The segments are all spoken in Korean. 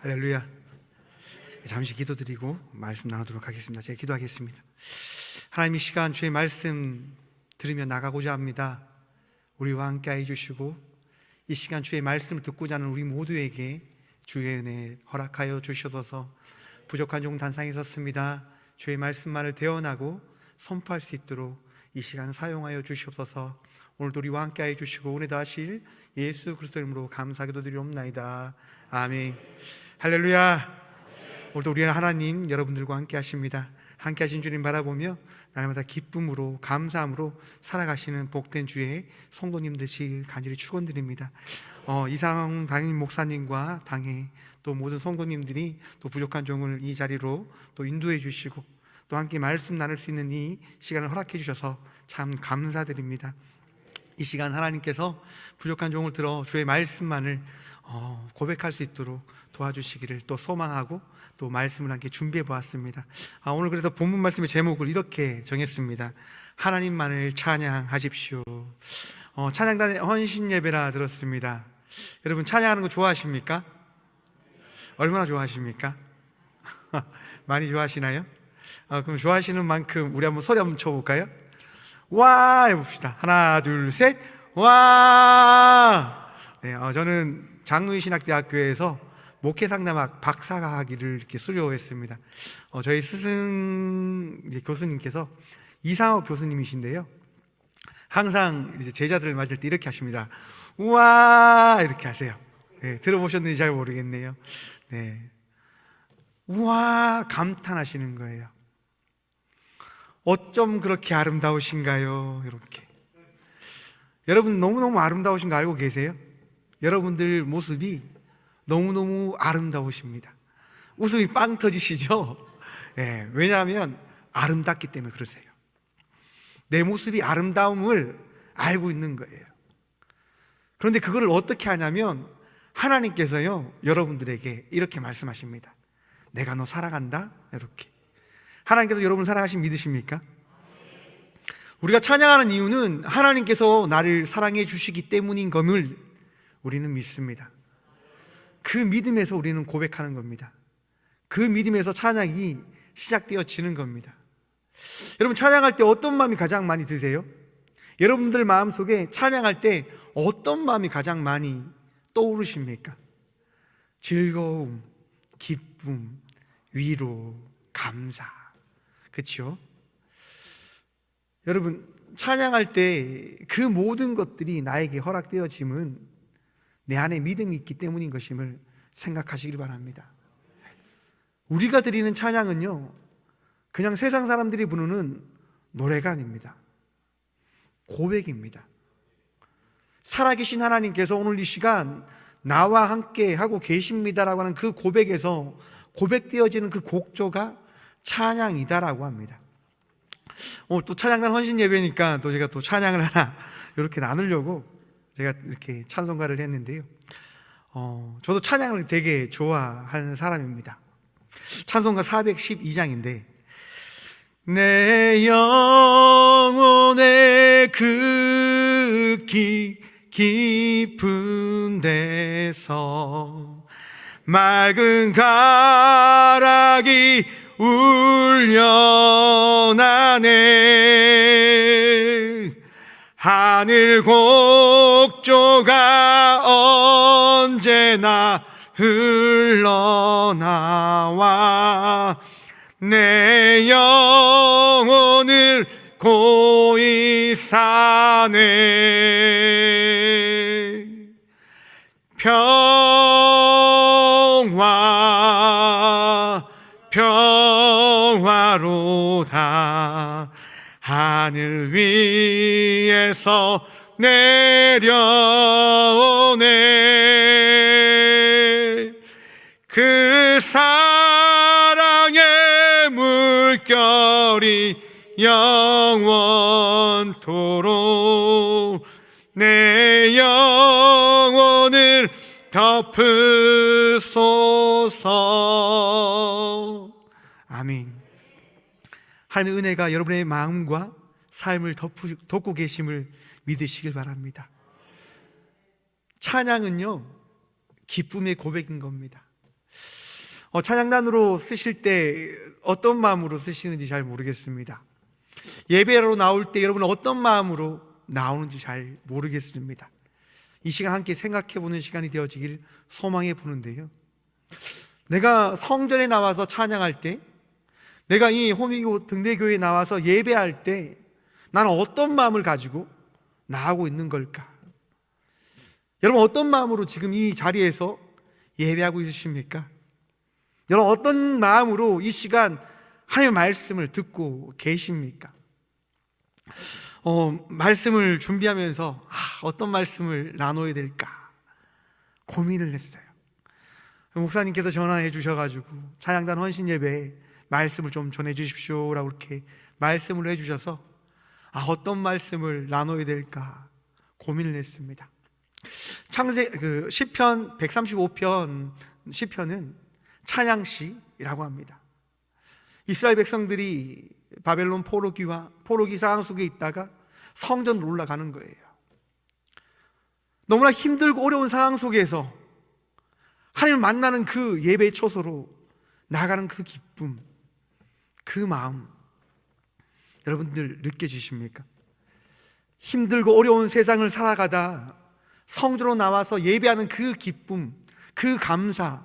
할렐루야. 잠시 기도드리고 말씀 나누도록 하겠습니다. 제가 기도하겠습니다. 하나님, 이 시간 주의 말씀 들으며 나가고자 합니다. 우리와 함께 해주시고 이 시간 주의 말씀을 듣고자 하는 우리 모두에게 주의 은혜 허락하여 주시옵소서. 부족한 종 단상에 섰습니다. 주의 말씀만을 대언하고 선포할 수 있도록 이 시간 사용하여 주시옵소서. 오늘도 우리와 함께 해주시고 오늘도 하실 예수 그리스도 이름으로 감사 기도드리옵나이다. 아멘. 할렐루야. 오늘도 우리는 하나님 여러분들과 함께 하십니다. 함께 하신 주님 바라보며 날마다 기쁨으로 감사함으로 살아가시는 복된 주의 성도님 되시길 간절히 축원드립니다. 이상 담임 목사님과 당회 또 모든 성도님들이 또 부족한 종을 이 자리로 또 인도해 주시고 또 함께 말씀 나눌 수 있는 이 시간을 허락해 주셔서 참 감사드립니다. 이 시간 하나님께서 부족한 종을 들어 주의 말씀만을 고백할 수 있도록 도와주시기를 또 소망하고 또 말씀을 함께 준비해 보았습니다. 오늘 그래서 본문 말씀의 제목을 이렇게 정했습니다. 하나님만을 찬양하십시오. 찬양단의 헌신 예배라 들었습니다. 여러분 찬양하는 거 좋아하십니까? 얼마나 좋아하십니까? 많이 좋아하시나요? 그럼 좋아하시는 만큼 우리 한번 소리 한번 쳐볼까요? 와 해봅시다. 하나 둘 셋 와. 네, 저는 장로신학대학교에서 목회상담학 박사학위를 이렇게 수료했습니다. 저희 스승 이제 교수님께서 이상호 교수님이신데요. 항상 이제 제자들을 맞을 때 이렇게 하십니다. 우와 이렇게 하세요. 네, 들어보셨는지 잘 모르겠네요. 네, 우와 감탄하시는 거예요. 어쩜 그렇게 아름다우신가요? 이렇게. 여러분 너무너무 아름다우신 거 알고 계세요? 여러분들 모습이 너무너무 아름다우십니다. 웃음이 빵 터지시죠? 네, 왜냐하면 아름답기 때문에 그러세요. 내 모습이 아름다움을 알고 있는 거예요. 그런데 그거를 어떻게 하냐면 하나님께서요 여러분들에게 이렇게 말씀하십니다. 내가 너 사랑한다. 이렇게. 하나님께서 여러분 사랑하신 믿으십니까? 우리가 찬양하는 이유는 하나님께서 나를 사랑해 주시기 때문인 것을 우리는 믿습니다. 그 믿음에서 우리는 고백하는 겁니다. 그 믿음에서 찬양이 시작되어지는 겁니다. 여러분 찬양할 때 어떤 마음이 가장 많이 드세요? 여러분들 마음속에 찬양할 때 어떤 마음이 가장 많이 떠오르십니까? 즐거움, 기쁨, 위로, 감사. 그렇죠? 여러분 찬양할 때 그 모든 것들이 나에게 허락되어짐은 내 안에 믿음이 있기 때문인 것임을 생각하시길 바랍니다. 우리가 드리는 찬양은요 그냥 세상 사람들이 부르는 노래가 아닙니다. 고백입니다. 살아계신 하나님께서 오늘 이 시간 나와 함께 하고 계십니다라고 하는 그 고백에서 고백되어지는 그 곡조가 찬양이다라고 합니다. 오늘 또 찬양단 헌신 예배니까 또 제가 또 찬양을 하나 이렇게 나누려고 제가 이렇게 찬송가를 했는데요. 저도 찬양을 되게 좋아하는 사람입니다. 찬송가 412장인데 내 영혼의 그 깊은 데서 맑은 가락이 울려나네. 하늘 곡조가 언제나 흘러나와 내 영혼을 고이 사네. 평화로다. 하늘 위에서 내려오네. 그 사랑의 물결이 영원토록 내 영혼을 덮으소서. 아멘. 하나님의 은혜가 여러분의 마음과 삶을 덮고 계심을 믿으시길 바랍니다. 찬양은요 기쁨의 고백인 겁니다. 찬양단으로 쓰실 때 어떤 마음으로 쓰시는지 잘 모르겠습니다. 예배로 나올 때 여러분은 어떤 마음으로 나오는지 잘 모르겠습니다. 이 시간 함께 생각해보는 시간이 되어지길 소망해 보는데요, 내가 성전에 나와서 찬양할 때, 내가 이 호미교 등대교회에 나와서 예배할 때 나는 어떤 마음을 가지고 나아가고 있는 걸까? 여러분, 어떤 마음으로 지금 이 자리에서 예배하고 있으십니까? 여러분, 어떤 마음으로 이 시간 하나님의 말씀을 듣고 계십니까? 말씀을 준비하면서 어떤 말씀을 나눠야 될까 고민을 했어요. 목사님께서 전화해 주셔가지고 찬양단 헌신 예배에 말씀을 좀 전해 주십시오라고 이렇게 말씀을 해주셔서 어떤 말씀을 나눠야 될까 고민을 했습니다. 시편 135편 시편은 찬양시라고 합니다. 이스라엘 백성들이 바벨론 포로기 상황 속에 있다가 성전으로 올라가는 거예요. 너무나 힘들고 어려운 상황 속에서 하나님을 만나는 그 예배의 초소로 나가는 그 기쁨, 그 마음, 여러분들 느껴지십니까? 힘들고 어려운 세상을 살아가다 성전으로 나와서 예배하는 그 기쁨, 그 감사,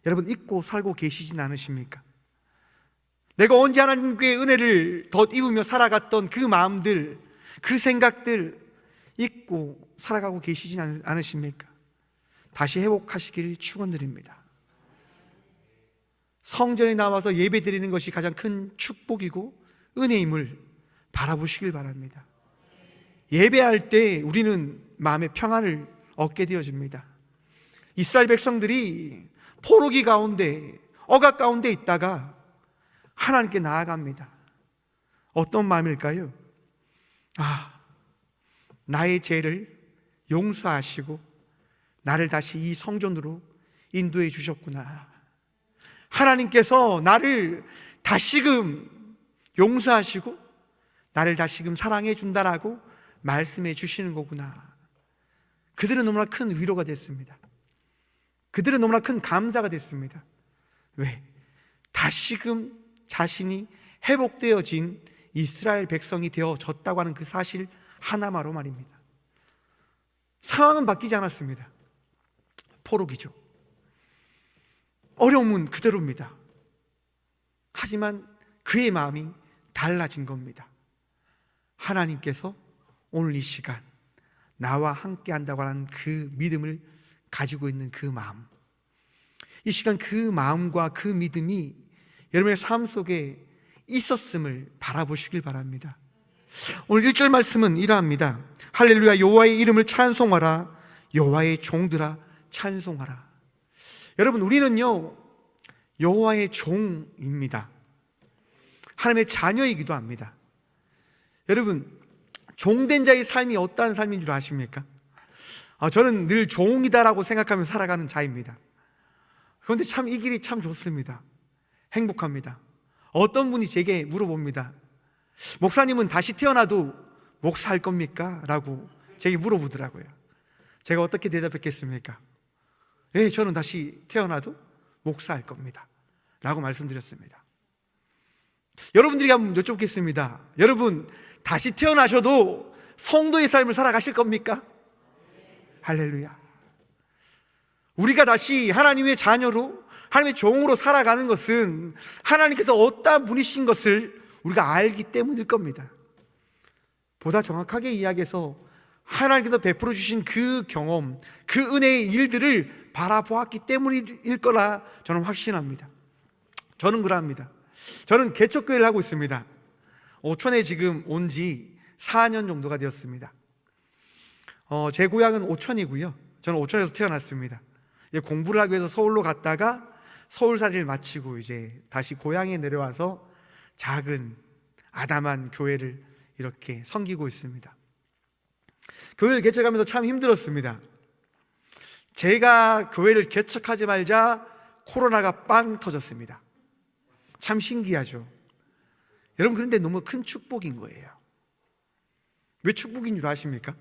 여러분 잊고 살고 계시진 않으십니까? 내가 언제 하나님께 은혜를 덧입으며 살아갔던 그 마음들, 그 생각들 잊고 살아가고 계시진 않으십니까? 다시 회복하시길 축원드립니다. 성전에 나와서 예배드리는 것이 가장 큰 축복이고 은혜임을 바라보시길 바랍니다. 예배할 때 우리는 마음의 평안을 얻게 되어집니다. 이스라엘 백성들이 포로기 가운데, 억압 가운데 있다가 하나님께 나아갑니다. 어떤 마음일까요? 나의 죄를 용서하시고 나를 다시 이 성전으로 인도해 주셨구나. 하나님께서 나를 다시금 용서하시고 나를 다시금 사랑해 준다라고 말씀해 주시는 거구나. 그들은 너무나 큰 위로가 됐습니다. 그들은 너무나 큰 감사가 됐습니다. 왜? 다시금 자신이 회복되어진 이스라엘 백성이 되어졌다고 하는 그 사실 하나마로 말입니다. 상황은 바뀌지 않았습니다. 포로기죠. 어려움은 그대로입니다. 하지만 그의 마음이 달라진 겁니다. 하나님께서 오늘 이 시간 나와 함께 한다고 하는 그 믿음을 가지고 있는 그 마음, 이 시간 그 마음과 그 믿음이 여러분의 삶 속에 있었음을 바라보시길 바랍니다. 오늘 1절 말씀은 이러합니다. 할렐루야, 여호와의 이름을 찬송하라. 여호와의 종들아 찬송하라. 여러분, 우리는요 여호와의 종입니다. 하나님의 자녀이기도 합니다. 여러분, 종된 자의 삶이 어떠한 삶인 줄 아십니까? 저는 늘 종이다라고 생각하며 살아가는 자입니다. 그런데 참 이 길이 참 좋습니다. 행복합니다. 어떤 분이 제게 물어봅니다. 목사님은 다시 태어나도 목사할 겁니까? 라고 제게 물어보더라고요. 제가 어떻게 대답했겠습니까? 네, 저는 다시 태어나도 목사할 겁니다 라고 말씀드렸습니다. 여러분들이 한번 여쭙겠습니다. 여러분, 다시 태어나셔도 성도의 삶을 살아가실 겁니까? 할렐루야. 우리가 다시 하나님의 자녀로, 하나님의 종으로 살아가는 것은 하나님께서 어떠한 분이신 것을 우리가 알기 때문일 겁니다. 보다 정확하게 이야기해서 하나님께서 베풀어 주신 그 경험, 그 은혜의 일들을 바라보았기 때문일 거라 저는 확신합니다. 저는 그러합니다. 저는 개척교회를 하고 있습니다. 오천에 지금 온 지 4년 정도가 되었습니다. 제 고향은 오천이고요. 저는 오천에서 태어났습니다. 공부를 하기 위해서 서울로 갔다가 서울살이를 마치고 이제 다시 고향에 내려와서 작은 아담한 교회를 이렇게 섬기고 있습니다. 교회를 개척하면서 참 힘들었습니다. 제가 교회를 개척하지 말자 코로나가 빵 터졌습니다. 참 신기하죠. 여러분, 그런데 너무 큰 축복인 거예요. 왜 축복인 줄 아십니까?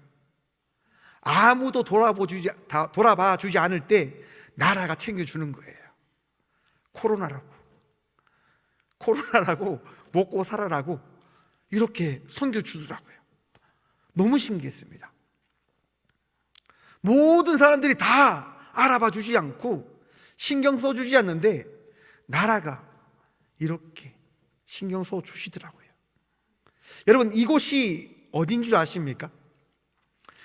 아무도 돌아봐 주지 않을 때 나라가 챙겨주는 거예요. 코로나라고 먹고 살아라고 이렇게 섬겨주더라고요. 너무 신기했습니다. 모든 사람들이 다 알아봐 주지 않고 신경 써주지 않는데 나라가 이렇게 신경 써주시더라고요. 여러분, 이곳이 어딘 줄 아십니까?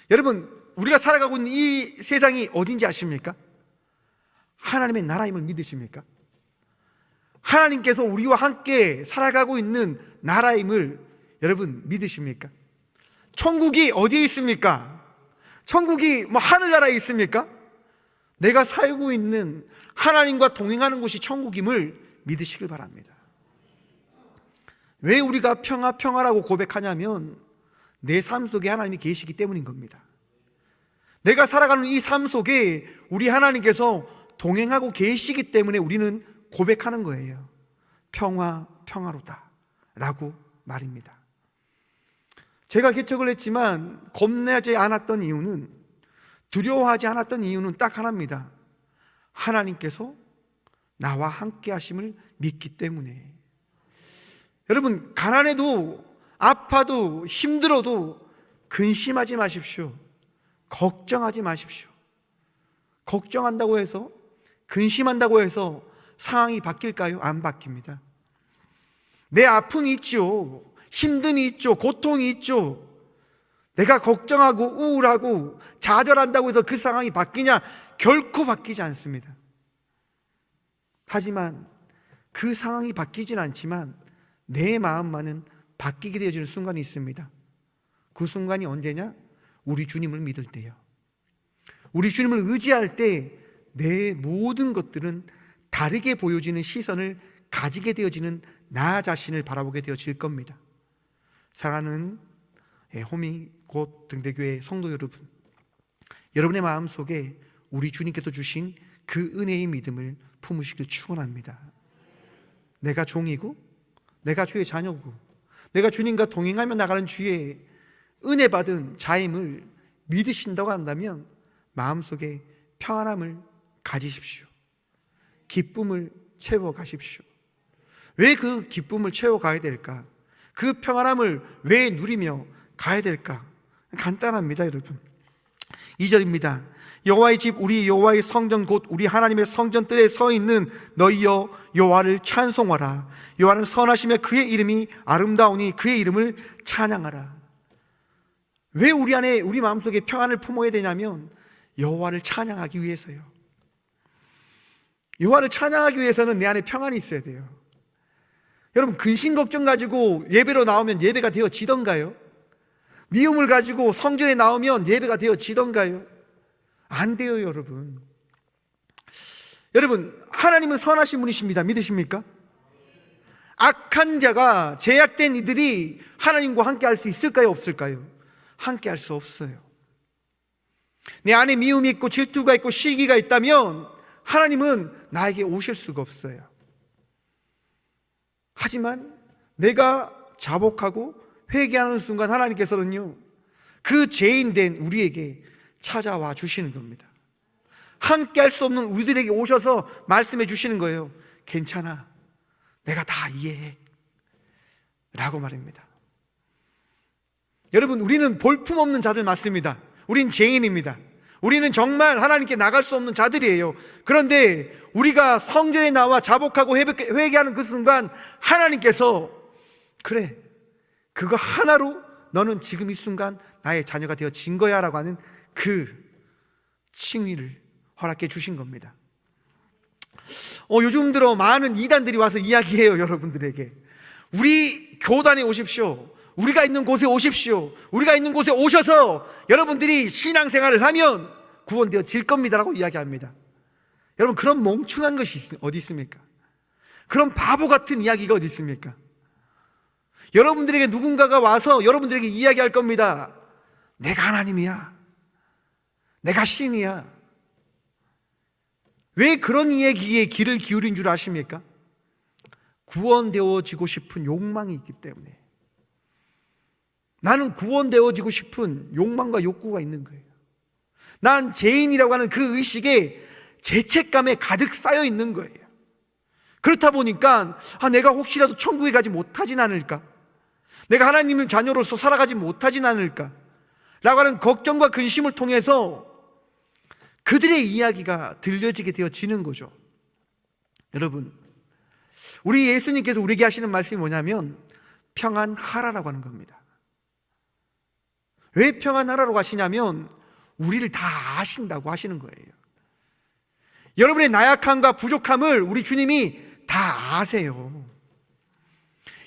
여러분, 우리가 살아가고 있는 이 세상이 어딘지 아십니까? 하나님의 나라임을 믿으십니까? 하나님께서 우리와 함께 살아가고 있는 나라임을 여러분 믿으십니까? 천국이 어디에 있습니까? 천국이 하늘나라에 있습니까? 내가 살고 있는 하나님과 동행하는 곳이 천국임을 믿으시길 바랍니다. 왜 우리가 평화라고 고백하냐면 내 삶 속에 하나님이 계시기 때문인 겁니다. 내가 살아가는 이 삶 속에 우리 하나님께서 동행하고 계시기 때문에 우리는 고백하는 거예요. 평화로다 라고 말입니다. 제가 개척을 했지만 겁내지 않았던 이유는, 두려워하지 않았던 이유는 딱 하나입니다. 하나님께서 나와 함께 하심을 믿기 때문에. 여러분, 가난해도 아파도 힘들어도 근심하지 마십시오. 걱정하지 마십시오. 걱정한다고 해서, 근심한다고 해서 상황이 바뀔까요? 안 바뀝니다. 내 아픔이 있죠. 힘듦이 있죠. 고통이 있죠. 내가 걱정하고 우울하고 좌절한다고 해서 그 상황이 바뀌냐? 결코 바뀌지 않습니다. 하지만 그 상황이 바뀌진 않지만 내 마음만은 바뀌게 되어지는 순간이 있습니다. 그 순간이 언제냐? 우리 주님을 믿을 때요. 우리 주님을 의지할 때 내 모든 것들은 다르게 보여지는 시선을 가지게 되어지는 나 자신을 바라보게 되어질 겁니다. 사랑하는 호미 곧 등대교회 성도 여러분, 여러분의 마음속에 우리 주님께서 주신 그 은혜의 믿음을 품으시길 축원합니다. 내가 종이고 내가 주의 자녀고 내가 주님과 동행하며 나가는 주의 은혜 받은 자임을 믿으신다고 한다면 마음속에 평안함을 가지십시오. 기쁨을 채워가십시오. 왜 그 기쁨을 채워가야 될까? 그 평안함을 왜 누리며 가야 될까? 간단합니다, 여러분. 2절입니다. 여호와의 집, 우리 여호와의 성전 곧 우리 하나님의 성전뜰에 서 있는 너희여 여호와를 찬송하라. 여호와는 선하시며 그의 이름이 아름다우니 그의 이름을 찬양하라. 왜 우리 안에, 우리 마음속에 평안을 품어야 되냐면 여호와를 찬양하기 위해서요. 여호와를 찬양하기 위해서는 내 안에 평안이 있어야 돼요. 여러분, 근심 걱정 가지고 예배로 나오면 예배가 되어지던가요? 미움을 가지고 성전에 나오면 예배가 되어지던가요? 안 돼요, 여러분. 여러분, 하나님은 선하신 분이십니다. 믿으십니까? 악한 자가, 죄악된 이들이 하나님과 함께 할 수 있을까요? 없을까요? 함께 할 수 없어요. 내 안에 미움이 있고 질투가 있고 시기가 있다면 하나님은 나에게 오실 수가 없어요. 하지만 내가 자복하고 회개하는 순간 하나님께서는요, 그 죄인된 우리에게 찾아와 주시는 겁니다. 함께 할 수 없는 우리들에게 오셔서 말씀해 주시는 거예요. 괜찮아, 내가 다 이해해 라고 말입니다. 여러분, 우리는 볼품없는 자들 맞습니다. 우린 죄인입니다. 우리는 정말 하나님께 나갈 수 없는 자들이에요. 그런데 우리가 성전에 나와 자복하고 회개하는 그 순간 하나님께서 그래, 그거 하나로 너는 지금 이 순간 나의 자녀가 되어진 거야 라고 하는 그 칭의를 허락해 주신 겁니다. 요즘 들어 많은 이단들이 와서 이야기해요. 여러분들에게 우리 교단에 오십시오. 우리가 있는 곳에 오십시오. 우리가 있는 곳에 오셔서 여러분들이 신앙생활을 하면 구원되어질 겁니다라고 이야기합니다. 여러분, 그런 멍청한 것이 어디 있습니까? 그런 바보 같은 이야기가 어디 있습니까? 여러분들에게 누군가가 와서 여러분들에게 이야기할 겁니다. 내가 하나님이야, 내가 신이야. 왜 그런 이야기에 귀를 기울인 줄 아십니까? 구원되어지고 싶은 욕망이 있기 때문에. 나는 구원되어지고 싶은 욕망과 욕구가 있는 거예요. 난 죄인이라고 하는 그 의식에 죄책감에 가득 쌓여 있는 거예요. 그렇다 보니까 내가 혹시라도 천국에 가지 못하진 않을까? 내가 하나님의 자녀로서 살아가지 못하진 않을까? 라고 하는 걱정과 근심을 통해서 그들의 이야기가 들려지게 되어지는 거죠. 여러분, 우리 예수님께서 우리에게 하시는 말씀이 뭐냐면 평안하라라고 하는 겁니다. 왜 평안하라고 하시냐면 우리를 다 아신다고 하시는 거예요. 여러분의 나약함과 부족함을 우리 주님이 다 아세요.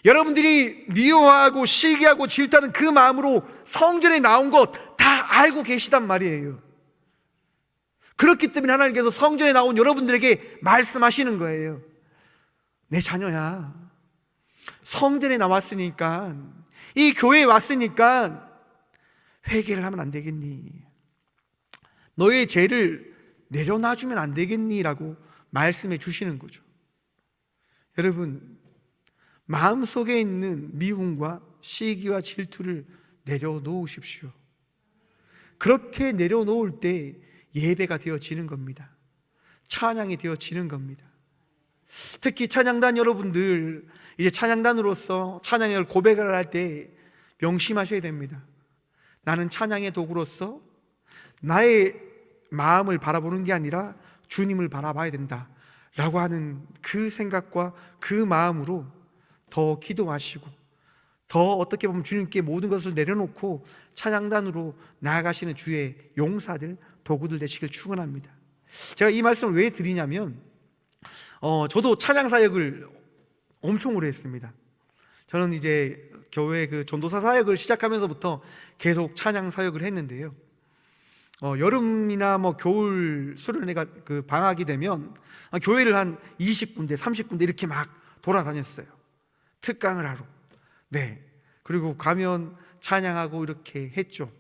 여러분들이 미워하고 시기하고 질투하는 그 마음으로 성전에 나온 것 다 알고 계시단 말이에요. 그렇기 때문에 하나님께서 성전에 나온 여러분들에게 말씀하시는 거예요. 내 자녀야, 성전에 나왔으니까, 이 교회에 왔으니까 회개를 하면 안 되겠니? 너의 죄를 내려놔주면 안 되겠니? 라고 말씀해 주시는 거죠. 여러분, 마음속에 있는 미움과 시기와 질투를 내려놓으십시오. 그렇게 내려놓을 때 예배가 되어지는 겁니다. 찬양이 되어지는 겁니다. 특히 찬양단 여러분들, 이제 찬양단으로서 찬양을 고백을 할 때 명심하셔야 됩니다. 나는 찬양의 도구로서 나의 마음을 바라보는 게 아니라 주님을 바라봐야 된다 라고 하는 그 생각과 그 마음으로 더 기도하시고, 더 어떻게 보면 주님께 모든 것을 내려놓고 찬양단으로 나아가시는 주의 용사들, 도구들 되시길 축원합니다. 제가 이 말씀을 왜 드리냐면 저도 찬양 사역을 엄청 오래 했습니다. 저는 이제 교회 그 전도사 사역을 시작하면서부터 계속 찬양 사역을 했는데요. 여름이나 뭐 겨울 수련회가 그 방학이 되면 교회를 한 20군데, 30군데 이렇게 막 돌아다녔어요. 특강을 하러. 네. 그리고 가면 찬양하고 이렇게 했죠.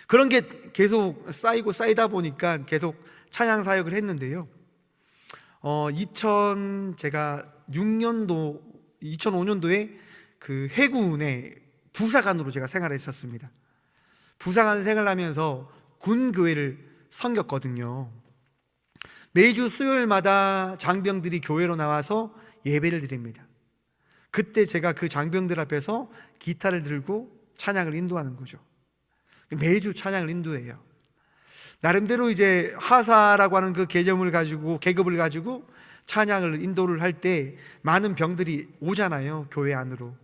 그런 게 계속 쌓이고 쌓이다 보니까 계속 찬양 사역을 했는데요. 제가 2005년도에 그 해군의 부사관으로 제가 생활을 했었습니다. 부사관 생활하면서 군교회를 섬겼거든요. 매주 수요일마다 장병들이 교회로 나와서 예배를 드립니다. 그때 제가 그 장병들 앞에서 기타를 들고 찬양을 인도하는 거죠. 매주 찬양을 인도해요. 나름대로 이제 하사라고 하는 그 계급을 가지고 찬양을 인도를 할 때 많은 병들이 오잖아요. 교회 안으로.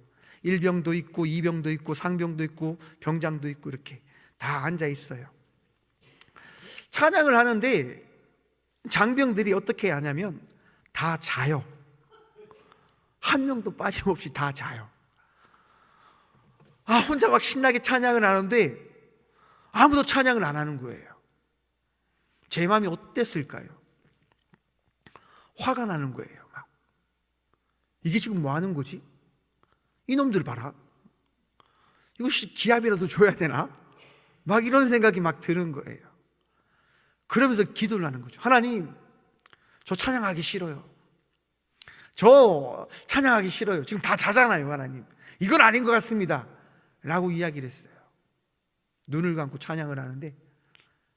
일병도 있고 이병도 있고 상병도 있고 병장도 있고 이렇게 다 앉아 있어요. 찬양을 하는데 장병들이 어떻게 하냐면 다 자요. 한 명도 빠짐없이 다 자요. 혼자 막 신나게 찬양을 하는데 아무도 찬양을 안 하는 거예요. 제 마음이 어땠을까요? 화가 나는 거예요. 막. 이게 지금 뭐 하는 거지? 이놈들 봐라. 이거 기합이라도 줘야 되나? 막 이런 생각이 막 드는 거예요. 그러면서 기도를 하는 거죠. 하나님, 저 찬양하기 싫어요. 저 찬양하기 싫어요. 지금 다 자잖아요, 하나님. 이건 아닌 것 같습니다. 라고 이야기를 했어요. 눈을 감고 찬양을 하는데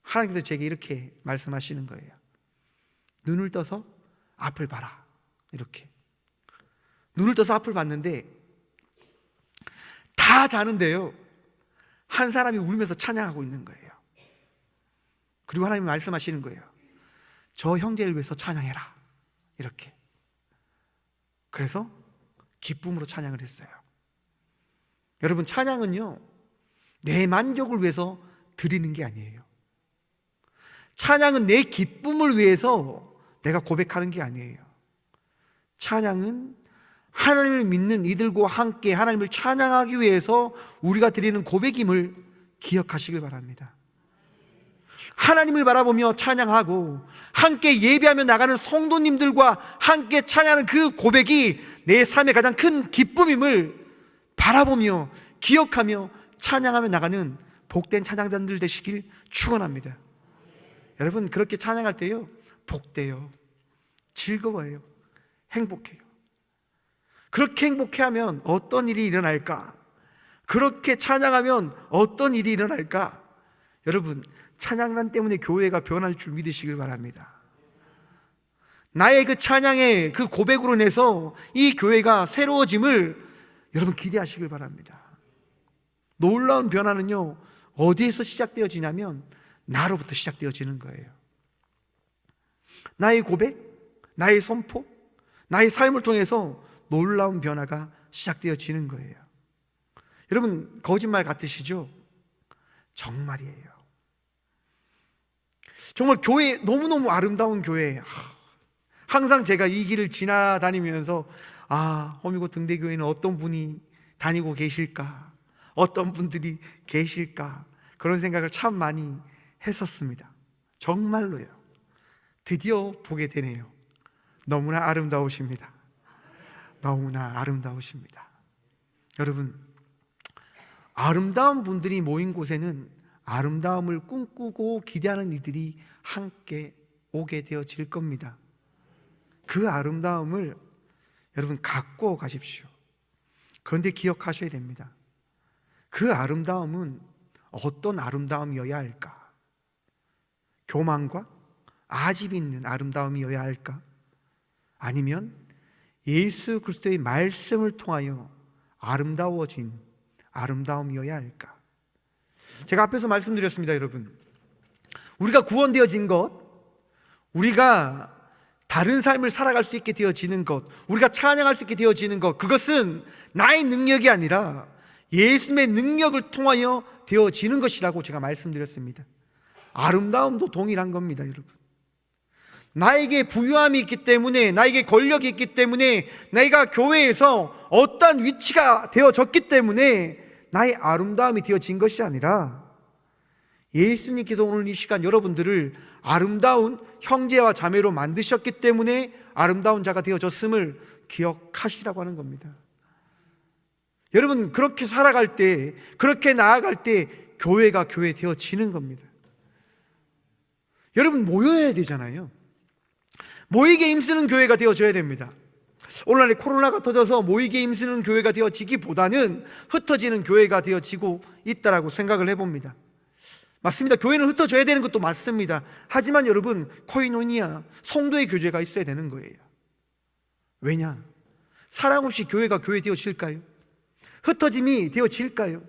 하나님께서 제게 이렇게 말씀하시는 거예요. 눈을 떠서 앞을 봐라. 이렇게. 눈을 떠서 앞을 봤는데 다 자는데요, 한 사람이 울면서 찬양하고 있는 거예요. 그리고 하나님이 말씀하시는 거예요. 저 형제를 위해서 찬양해라. 이렇게. 그래서 기쁨으로 찬양을 했어요. 여러분, 찬양은요, 내 만족을 위해서 드리는 게 아니에요. 찬양은 내 기쁨을 위해서 내가 고백하는 게 아니에요. 찬양은 하나님을 믿는 이들과 함께 하나님을 찬양하기 위해서 우리가 드리는 고백임을 기억하시길 바랍니다. 하나님을 바라보며 찬양하고 함께 예배하며 나가는 성도님들과 함께 찬양하는 그 고백이 내 삶의 가장 큰 기쁨임을 바라보며 기억하며 찬양하며 나가는 복된 찬양단들 되시길 축원합니다. 여러분, 그렇게 찬양할 때요, 복돼요. 즐거워요. 행복해요. 그렇게 행복해하면 어떤 일이 일어날까? 그렇게 찬양하면 어떤 일이 일어날까? 여러분, 찬양단 때문에 교회가 변할 줄 믿으시길 바랍니다. 나의 그 찬양의 그 고백으로 인해서 이 교회가 새로워짐을 여러분 기대하시길 바랍니다. 놀라운 변화는요, 어디에서 시작되어지냐면 나로부터 시작되어지는 거예요. 나의 고백, 나의 선포, 나의 삶을 통해서 놀라운 변화가 시작되어지는 거예요. 여러분, 거짓말 같으시죠? 정말이에요. 정말 교회, 너무너무 아름다운 교회. 항상 제가 이 길을 지나다니면서 허미고 등대교회는 어떤 분이 다니고 계실까, 어떤 분들이 계실까, 그런 생각을 참 많이 했었습니다. 정말로요. 드디어 보게 되네요. 너무나 아름다우십니다. 너무나 아름다우십니다. 여러분, 아름다운 분들이 모인 곳에는 아름다움을 꿈꾸고 기대하는 이들이 함께 오게 되어질 겁니다. 그 아름다움을 여러분 갖고 가십시오. 그런데 기억하셔야 됩니다. 그 아름다움은 어떤 아름다움이어야 할까? 교만과 아집 있는 아름다움이어야 할까? 아니면 예수 그리스도의 말씀을 통하여 아름다워진 아름다움이어야 할까? 제가 앞에서 말씀드렸습니다, 여러분. 우리가 구원되어진 것, 우리가 다른 삶을 살아갈 수 있게 되어지는 것, 우리가 찬양할 수 있게 되어지는 것, 그것은 나의 능력이 아니라 예수님의 능력을 통하여 되어지는 것이라고 제가 말씀드렸습니다. 아름다움도 동일한 겁니다, 여러분. 나에게 부유함이 있기 때문에, 나에게 권력이 있기 때문에, 내가 교회에서 어떠한 위치가 되어졌기 때문에 나의 아름다움이 되어진 것이 아니라 예수님께서 오늘 이 시간 여러분들을 아름다운 형제와 자매로 만드셨기 때문에 아름다운 자가 되어졌음을 기억하시라고 하는 겁니다. 여러분, 그렇게 살아갈 때, 그렇게 나아갈 때 교회가 교회 되어지는 겁니다. 여러분, 모여야 되잖아요. 모이게 힘쓰는 교회가 되어져야 됩니다. 오늘날 코로나가 터져서 모이게 힘쓰는 교회가 되어지기보다는 흩어지는 교회가 되어지고 있다라고 생각을 해봅니다. 맞습니다. 교회는 흩어져야 되는 것도 맞습니다. 하지만 여러분, 코이노니아, 성도의 교제가 있어야 되는 거예요. 왜냐? 사랑 없이 교회가 교회 되어질까요? 흩어짐이 되어질까요?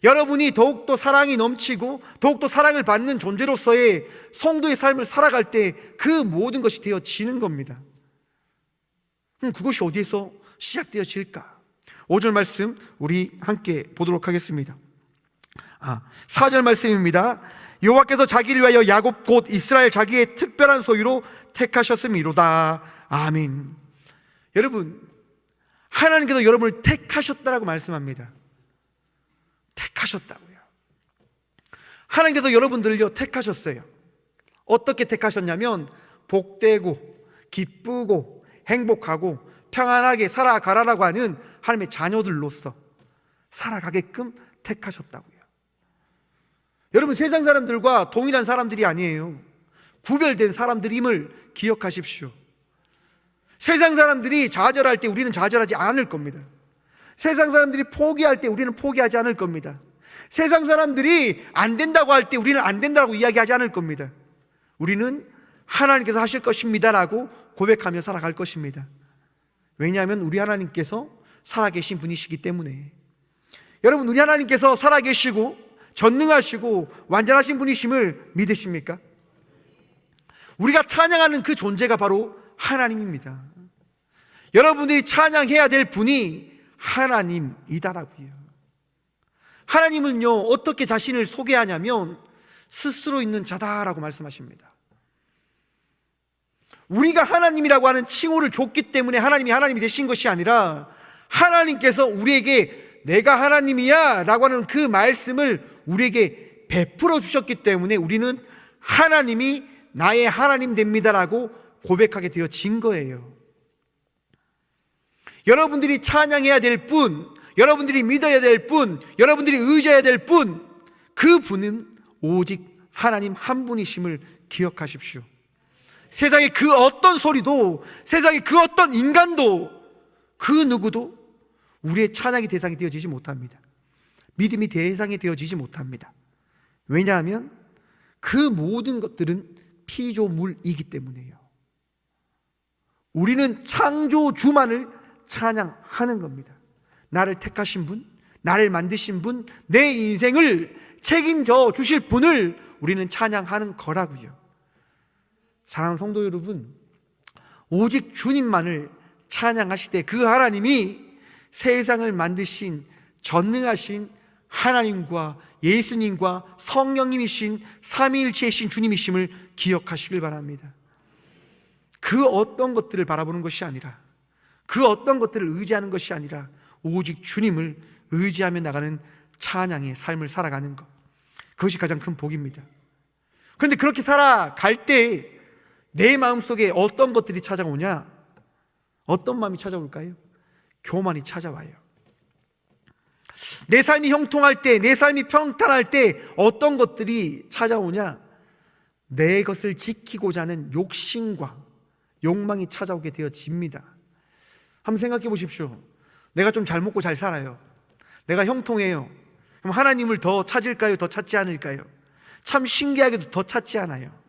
여러분이 더욱더 사랑이 넘치고 더욱더 사랑을 받는 존재로서의 성도의 삶을 살아갈 때 그 모든 것이 되어지는 겁니다. 그것이 어디에서 시작되어질까? 5절 말씀 우리 함께 보도록 하겠습니다. 4절 말씀입니다. 여호와께서 자기를 위하여 야곱 곧 이스라엘 자기의 특별한 소유로 택하셨음이로다. 아멘. 여러분, 하나님께서 여러분을 택하셨다라고 말씀합니다. 택하셨다고요. 하나님께서 여러분들을요 택하셨어요. 어떻게 택하셨냐면 복되고 기쁘고 행복하고 평안하게 살아가라라고 하는 하나님의 자녀들로서 살아가게끔 택하셨다고요. 여러분, 세상 사람들과 동일한 사람들이 아니에요. 구별된 사람들임을 기억하십시오. 세상 사람들이 좌절할 때 우리는 좌절하지 않을 겁니다. 세상 사람들이 포기할 때 우리는 포기하지 않을 겁니다. 세상 사람들이 안 된다고 할 때 우리는 안 된다고 이야기하지 않을 겁니다. 우리는 하나님께서 하실 것입니다라고 고백하며 살아갈 것입니다. 왜냐하면 우리 하나님께서 살아계신 분이시기 때문에. 여러분, 우리 하나님께서 살아계시고 전능하시고 완전하신 분이심을 믿으십니까? 우리가 찬양하는 그 존재가 바로 하나님입니다. 여러분들이 찬양해야 될 분이 하나님이다라고요. 하나님은요 어떻게 자신을 소개하냐면 스스로 있는 자다라고 말씀하십니다. 우리가 하나님이라고 하는 칭호를 줬기 때문에 하나님이 되신 것이 아니라 하나님께서 우리에게 내가 하나님이야 라고 하는 그 말씀을 우리에게 베풀어 주셨기 때문에 우리는 하나님이 나의 하나님 됩니다라고 고백하게 되어진 거예요. 여러분들이 찬양해야 될 분, 여러분들이 믿어야 될 분, 여러분들이 의지해야 될 분, 그 분은 오직 하나님 한 분이심을 기억하십시오. 세상의 그 어떤 소리도, 세상의 그 어떤 인간도, 그 누구도 우리의 찬양의 대상이 되어지지 못합니다. 믿음이 대상이 되어지지 못합니다. 왜냐하면 그 모든 것들은 피조물이기 때문에요. 우리는 창조주만을 찬양하는 겁니다. 나를 택하신 분, 나를 만드신 분, 내 인생을 책임져 주실 분을 우리는 찬양하는 거라고요. 사랑하는 성도 여러분, 오직 주님만을 찬양하시되 그 하나님이 세상을 만드신 전능하신 하나님과 예수님과 성령님이신 삼위일체이신 주님이심을 기억하시길 바랍니다. 그 어떤 것들을 바라보는 것이 아니라, 그 어떤 것들을 의지하는 것이 아니라 오직 주님을 의지하며 나가는 찬양의 삶을 살아가는 것, 그것이 가장 큰 복입니다. 그런데 그렇게 살아갈 때 내 마음속에 어떤 것들이 찾아오냐? 어떤 마음이 찾아올까요? 교만이 찾아와요. 내 삶이 형통할 때, 내 삶이 평탄할 때 어떤 것들이 찾아오냐? 내 것을 지키고자 하는 욕심과 욕망이 찾아오게 되어집니다. 한번 생각해 보십시오. 내가 좀 잘 먹고 잘 살아요. 내가 형통해요. 그럼 하나님을 더 찾을까요? 더 찾지 않을까요? 참 신기하게도 더 찾지 않아요.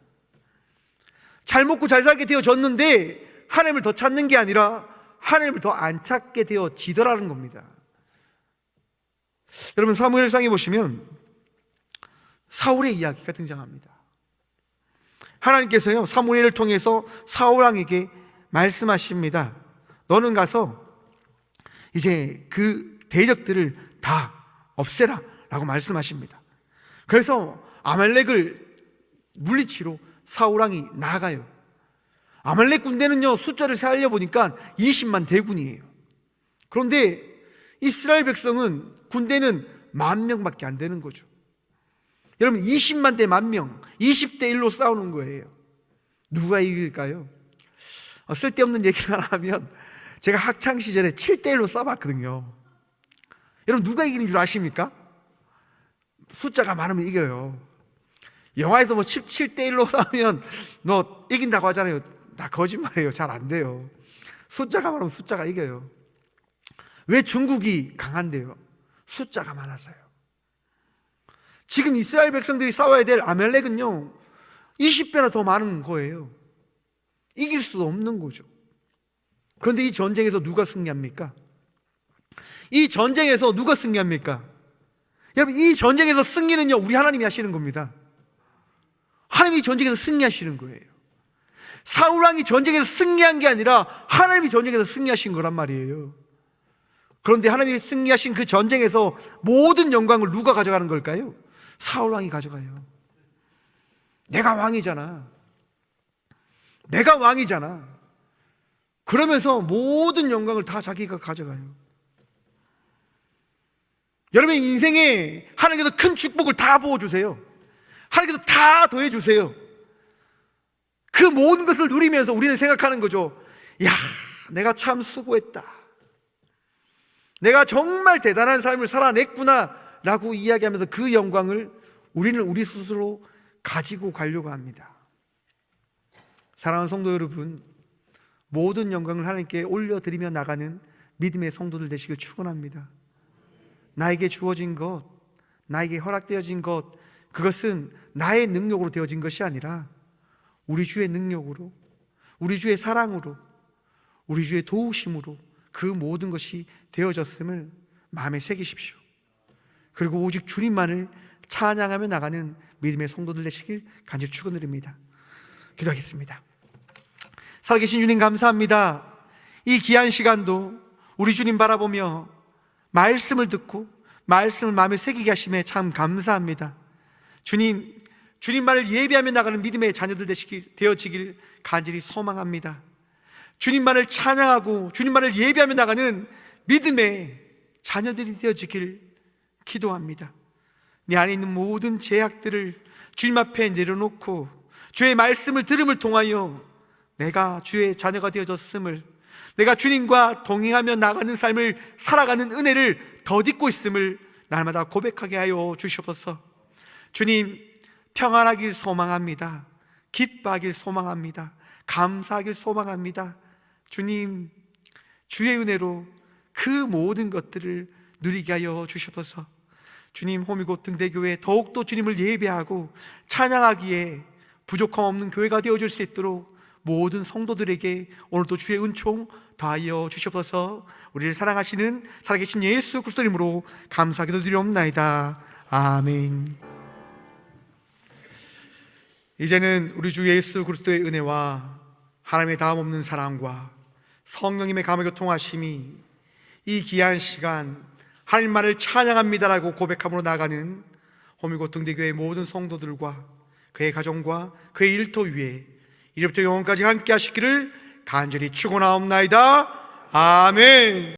잘 먹고 잘 살게 되어졌는데 하나님을 더 찾는 게 아니라 하나님을 더 안 찾게 되어지더라는 겁니다. 여러분, 사무엘상에 보시면 사울의 이야기가 등장합니다. 하나님께서요, 사무엘을 통해서 사울 왕에게 말씀하십니다. 너는 가서 이제 그 대적들을 다 없애라 라고 말씀하십니다. 그래서 아말렉을 물리치러 사울 왕이 나가요. 아말렉 군대는요, 숫자를 세알려 보니까 20만 대군이에요. 그런데 이스라엘 백성은, 군대는 10,000명밖에 안 되는 거죠. 여러분, 20만 대 10,000명, 20대 1로 싸우는 거예요. 누가 이길까요? 쓸데없는 얘기를 하나 하면, 제가 학창시절에 7대 1로 싸봤거든요. 여러분, 누가 이기는 줄 아십니까? 숫자가 많으면 이겨요. 영화에서 뭐 17대 1로 싸우면 너 이긴다고 하잖아요. 다 거짓말이에요. 잘 안 돼요. 숫자가 많으면 숫자가 이겨요. 왜 중국이 강한데요? 숫자가 많아서요. 지금 이스라엘 백성들이 싸워야 될 아말렉은요, 20배나 더 많은 거예요. 이길 수도 없는 거죠. 그런데 이 전쟁에서 누가 승리합니까? 이 전쟁에서 누가 승리합니까? 여러분, 이 전쟁에서 승리는요, 우리 하나님이 하시는 겁니다. 하나님이 전쟁에서 승리하시는 거예요. 사울왕이 전쟁에서 승리한 게 아니라 하나님이 전쟁에서 승리하신 거란 말이에요. 그런데 하나님이 승리하신 그 전쟁에서 모든 영광을 누가 가져가는 걸까요? 사울왕이 가져가요. 내가 왕이잖아. 내가 왕이잖아. 그러면서 모든 영광을 다 자기가 가져가요. 여러분의 인생에 하나님께서 큰 축복을 다 부어주세요. 하나님께서 다 더해주세요. 그 모든 것을 누리면서 우리는 생각하는 거죠. 야, 내가 참 수고했다. 내가 정말 대단한 삶을 살아냈구나 라고 이야기하면서 그 영광을 우리는 우리 스스로 가지고 가려고 합니다. 사랑하는 성도 여러분, 모든 영광을 하나님께 올려드리며 나가는 믿음의 성도들 되시길 축원합니다. 나에게 주어진 것, 나에게 허락되어진 것, 그것은 나의 능력으로 되어진 것이 아니라 우리 주의 능력으로, 우리 주의 사랑으로, 우리 주의 도우심으로 그 모든 것이 되어졌음을 마음에 새기십시오. 그리고 오직 주님만을 찬양하며 나가는 믿음의 성도들 되시길 간절히 축원드립니다. 기도하겠습니다. 살아계신 주님, 감사합니다. 이 귀한 시간도 우리 주님 바라보며 말씀을 듣고 말씀을 마음에 새기게 하심에 참 감사합니다. 주님, 주님만을 예배하며 나가는 믿음의 자녀들 되어지길 간절히 소망합니다. 주님만을 찬양하고 주님만을 예배하며 나가는 믿음의 자녀들이 되어지길 기도합니다. 내 안에 있는 모든 죄악들을 주님 앞에 내려놓고 주의 말씀을 들음을 통하여 내가 주의 자녀가 되어졌음을, 내가 주님과 동행하며 나가는 삶을 살아가는 은혜를 덧입고 있음을 날마다 고백하게 하여 주시옵소서. 주님, 평안하길 소망합니다. 기뻐하길 소망합니다. 감사하길 소망합니다. 주님, 주의 은혜로 그 모든 것들을 누리게 하여 주시옵소서. 주님, 호미곶 등대교회 더욱더 주님을 예배하고 찬양하기에 부족함 없는 교회가 되어줄 수 있도록 모든 성도들에게 오늘도 주의 은총 더하여 주시옵소서. 우리를 사랑하시는 살아계신 예수 그리스도 이름으로 감사하기도 드리옵나이다. 아멘. 이제는 우리 주 예수 그리스도의 은혜와 하나님의 다음없는 사랑과 성령님의 감화교통하심이 이 귀한 시간 하나님 말을 찬양합니다라고 고백함으로 나가는 호미곶 등대교회 모든 성도들과 그의 가정과 그의 일터 위에 이제부터 영원까지 함께 하시기를 간절히 축원하옵나이다. 아멘.